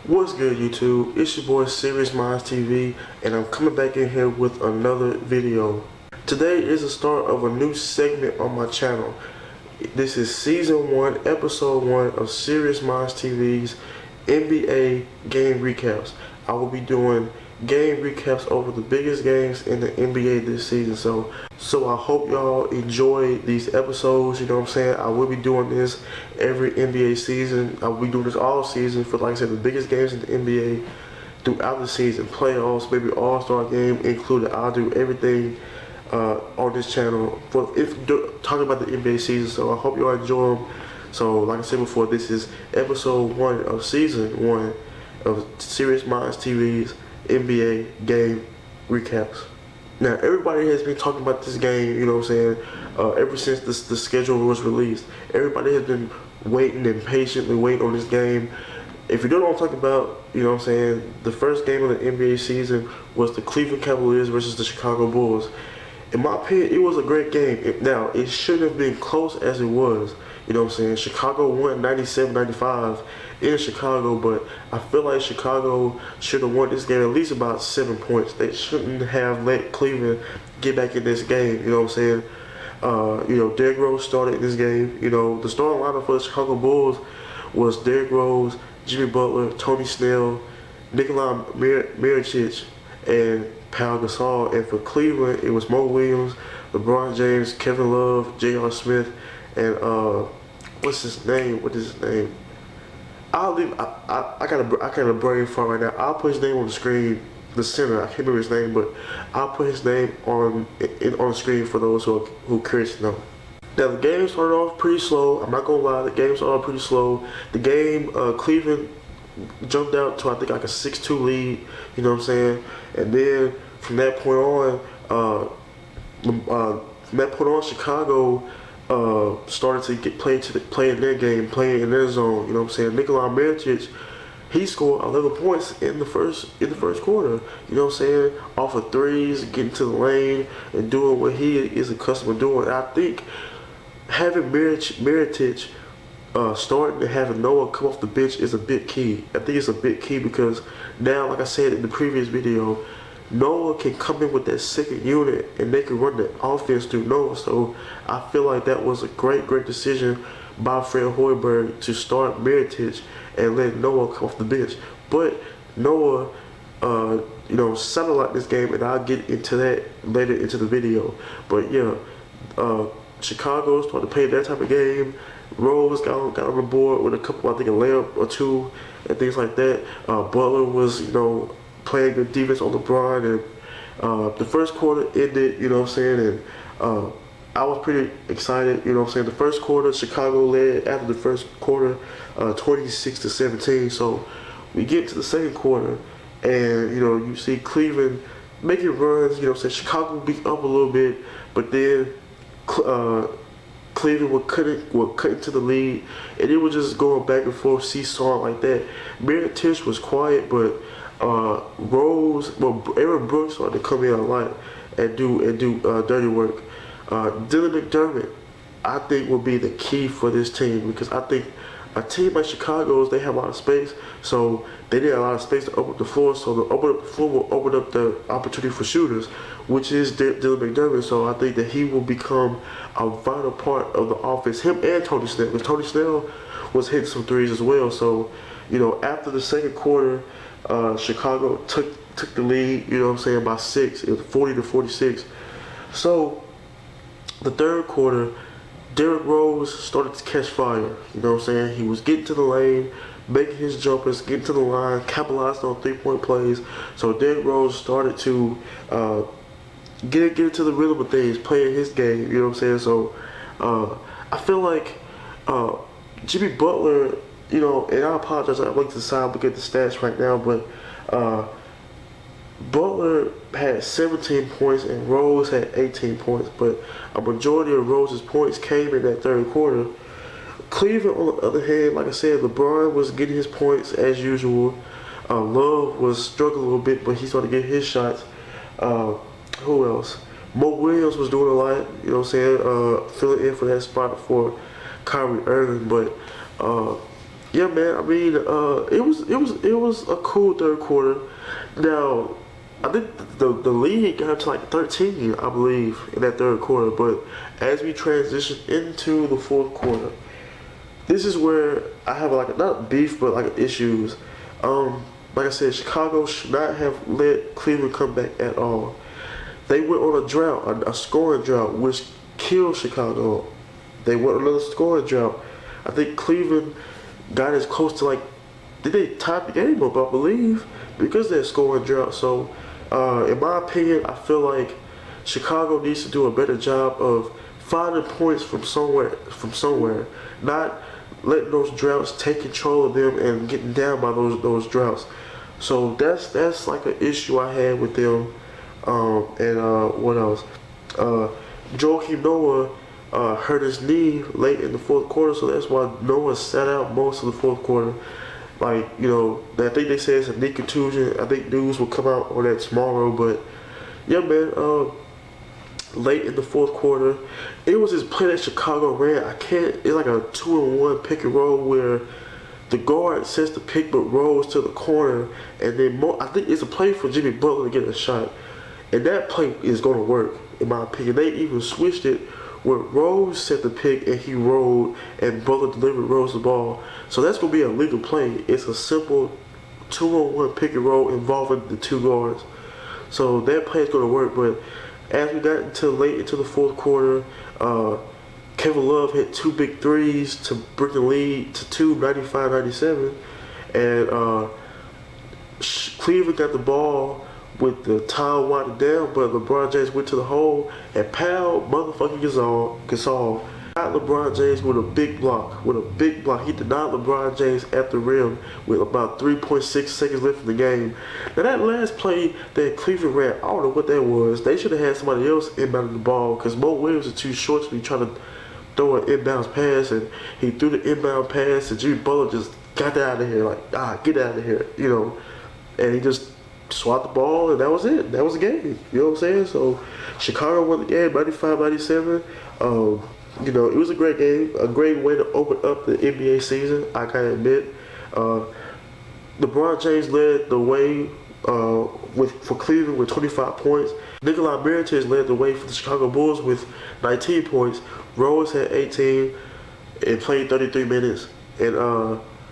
What's good, YouTube? It's your boy Serious Minds TV, and I'm coming back in here with another video. Today is the start of a new segment on my channel. This is Season 1, Episode 1 of Serious Minds TV's NBA game recaps. I will be doing game recaps over the biggest games in the NBA this season. So I hope y'all enjoy these episodes. You know what I'm saying? I will be doing this every NBA season. I will be doing this all season for, like I said, the biggest games in the NBA throughout the season, playoffs, maybe All-Star game included. I'll do everything on this channel for talking about the NBA season. So I hope y'all enjoy them. So like I said before, this is episode 1 of season 1 of Serious Minds TV's NBA game recaps. Now, everybody has been talking about this game, you know what I'm saying, ever since the schedule was released. Everybody has been waiting and patiently waiting on this game. If you don't know what I'm talking about, you know what I'm saying, the first game of the NBA season was the Cleveland Cavaliers versus the Chicago Bulls. In my opinion, it was a great game. Now, it shouldn't have been close as it was. You know what I'm saying? Chicago won 97-95 in Chicago, but I feel like Chicago should have won this game at least about 7 points. They shouldn't have let Cleveland get back in this game. You know what I'm saying? Derrick Rose started this game. You know, the starting lineup for the Chicago Bulls was Derrick Rose, Jimmy Butler, Tony Snell, Nikola Mirotic, and Pau Gasol. And for Cleveland, it was Mo Williams, LeBron James, Kevin Love, J.R. Smith, and what's his name? What is his name? I'll leave. I got a brain fart right now. I'll put his name on the screen. The center. I can't remember his name, but I'll put his name on the screen for those who curious to know. Now the game started off pretty slow. I'm not gonna lie. The game started off pretty slow. The game, Cleveland jumped out to I think like a 6-2 lead. You know what I'm saying? And then from that point on, Chicago started to get play in their game, playing in their zone. You know what I'm saying? Nikola Mirotic, he scored 11 points in the first quarter. You know what I'm saying? Off of threes, getting to the lane, and doing what he is accustomed to doing. And I think having Mirotic starting and having Noah come off the bench is a bit key. I think it's a bit key because now, like I said in the previous video, Noah can come in with that second unit and they can run the offense through Noah. So I feel like that was a great decision by Fred Hoiberg to start Mirotic and let Noah come off the bench. But Noah, sounded like this game, and I'll get into that later into the video. But yeah, Chicago started to play that type of game. Rose got on the board with a couple, I think a layup or two and things like that. Butler was, playing good defense on LeBron, and the first quarter ended, you know what I'm saying, and I was pretty excited, you know what I'm saying. The first quarter, Chicago led after the first quarter, 26-17. So we get to the second quarter, and you see Cleveland making runs, you know what I'm saying. Chicago beat up a little bit, but then Cleveland would cut into the lead, and it was just going back and forth, seesaw like that. Mirotic was quiet, but Aaron Brooks started to come in a lot and do dirty work. Dylan McDermott, I think, will be the key for this team, because I think a team like Chicago's, they have a lot of space, so they need a lot of space to open up the floor. So to open up the floor will open up the opportunity for shooters, which is Dylan McDermott. So I think that he will become a vital part of the offense. Him and Tony Snell, because Tony Snell was hitting some threes as well. So after the second quarter, Chicago took the lead, you know what I'm saying, by 6. It was 40-46. So the third quarter, Derrick Rose started to catch fire. You know what I'm saying? He was getting to the lane, making his jumpers, getting to the line, capitalized on 3-point plays. So Derrick Rose started to get into the rhythm of things, playing his game. You know what I'm saying? So I feel like Jimmy Butler, and I apologize, I looked to the side, look at the stats right now, but Butler had 17 points and Rose had 18 points, but a majority of Rose's points came in that third quarter. Cleveland, on the other hand, like I said, LeBron was getting his points as usual. Love was struggling a little bit, but he started getting his shots. Who else? Mo Williams was doing a lot, you know what I'm saying, filling in for that spot for Kyrie Irving, but Yeah, man. I mean, it was a cool third quarter. Now, I think the lead got to like 13, I believe, in that third quarter. But as we transition into the fourth quarter, this is where I have like not beef, but like issues. Like I said, Chicago should not have let Cleveland come back at all. They went on a drought, a scoring drought, which killed Chicago. They went on another scoring drought. I think Cleveland got as close to like, did they tie the game up, I believe, because they're scoring drought. So, in my opinion, I feel like Chicago needs to do a better job of finding points from somewhere, not letting those droughts take control of them and getting down by those droughts. So that's like an issue I had with them. What else? Joakim Noah hurt his knee late in the fourth quarter, so that's why Noah sat out most of the fourth quarter. Like, I think they said it's a knee contusion. I think news will come out on that tomorrow. But yeah, man. Late in the fourth quarter, it was this play that Chicago ran. It's like a 2-on-1 pick and roll where the guard sets the pick but rolls to the corner, and then I think it's a play for Jimmy Butler to get a shot. And that play is going to work, in my opinion. They even switched it where Rose set the pick and he rolled and Butler delivered Rose the ball. So that's going to be a legal play. It's a simple 2-on-1 pick and roll involving the two guards. So that play is going to work. But as we got late into the fourth quarter, Kevin Love hit 2 big threes to bring the lead to 95-97. And Cleveland got the ball with the time winding down, but LeBron James went to the hole and pound motherfucking Gasol got LeBron James with a big block. He denied LeBron James at the rim with about 3.6 seconds left in the game. Now that last play that Cleveland ran, I don't know what that was. They should have had somebody else inbounding the ball because Mo Williams is too short to be trying to throw an inbounds pass, and he threw the inbound pass and Jimmy Butler just got out of here, get out of here, and he just swat the ball, and that was it. That was the game. You know what I'm saying? So Chicago won the game, 95-97. It was a great game, a great way to open up the NBA season, I gotta admit. LeBron James led the way for Cleveland with 25 points. Nikolai Mirotic led the way for the Chicago Bulls with 19 points. Rose had 18 and played 33 minutes. And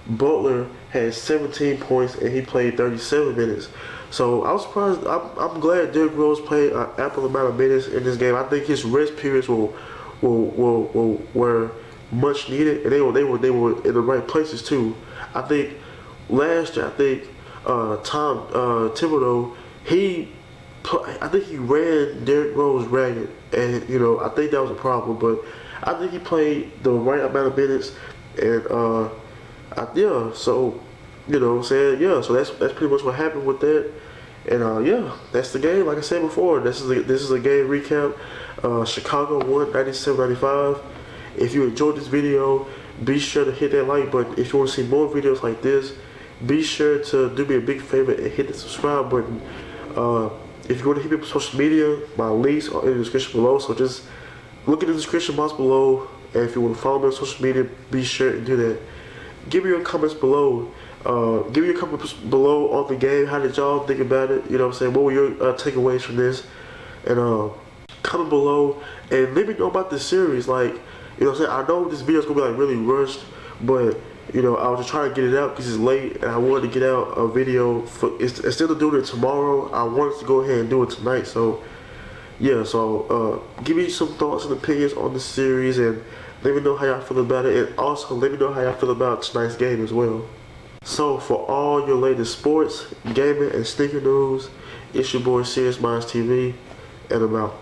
Butler had 17 points and he played 37 minutes. So I was surprised. I'm glad Derrick Rose played an ample amount of minutes in this game. I think his rest periods were much needed, and they were in the right places too. I think last year, Tom Thibodeau, I think he ran Derrick Rose ragged, and I think that was a problem. But I think he played the right amount of minutes, and so so that's pretty much what happened with that. And that's the game. Like I said before, this is a game recap. Chicago won 97-95. If you enjoyed this video, be sure to hit that like button. If you want to see more videos like this, be sure to do me a big favor and hit the subscribe button. If you want to hit me up on social media, my links are in the description below. So just look in the description box below, and if you want to follow me on social media, be sure to do that. Give me your comments below. Give me your comments below on the game. How did y'all think about it? You know what I'm saying? What were your takeaways from this? And comment below and let me know about this series. Like, you know what I'm saying? I know this video is going to be like really rushed, but I was just trying to get it out because it's late and I wanted to get out a video. Instead of doing it tomorrow, I wanted to go ahead and do it tonight. So, yeah, give me some thoughts and opinions on the series and let me know how y'all feel about it. And also, let me know how y'all feel about tonight's game as well. So, for all your latest sports, gaming, and sneaker news, it's your boy Serious Minds TV, and I'm out.